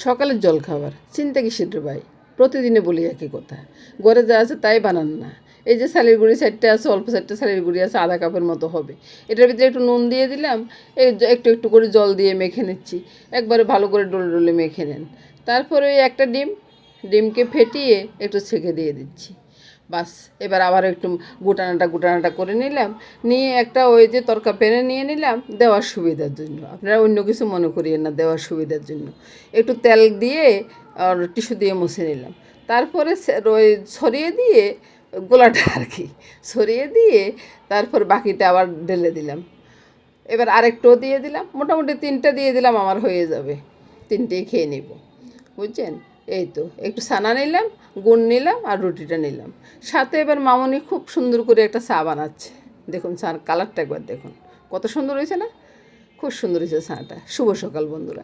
সকালের জলখাবার চিন্তা কিসের রে ভাই? প্রতিদিনে বলি একই কথা, ঘরে যা আছে তাই বানান না। এই যে চালের গুঁড়ি সাইডটা আছে, অল্প সাইডটা চালের গুঁড়ি আছে, আধা কাপের মতো হবে। এটার ভিতরে একটু নুন দিয়ে দিলাম, এই একটু একটু করে জল দিয়ে মেখে নিচ্ছি। একবারে ভালো করে ডলে ডলে মেখে নেন। তারপরে ওই একটা ডিমকে ফেটিয়ে একটু ছেঁকে দিয়ে দিচ্ছি। বাস, এবার আবার একটু গুটানাটা করে নিলাম। নিয়ে একটা ওই যে তরকা প্যানে নিয়ে নিলাম দেওয়ার সুবিধার জন্য। আপনারা অন্য কিছু মনে করিয়েন না, দেওয়ার সুবিধার জন্য একটু তেল দিয়ে আর টিস্যু দিয়ে মুছে নিলাম। তারপরে ওই ছড়িয়ে দিয়ে গোলাটা আর কি ছড়িয়ে দিয়ে তারপর বাকিটা আবার ঢেলে দিলাম। এবার আরেকটাও দিয়ে দিলাম, মোটামুটি 3টা দিয়ে দিলাম, আমার হয়ে যাবে। 3টেই খেয়ে নেব, বুঝছেন? এই তো একটু ছানা নিলাম, গুড় নিলাম আর রুটিটা নিলাম সাথে। এবার মামনি খুব সুন্দর করে একটা চা বানাচ্ছে। দেখুন চার কালারটা একবার দেখুন, কত সুন্দর হয়েছে না? খুব সুন্দর হয়েছে চাটা। শুভ সকাল বন্ধুরা।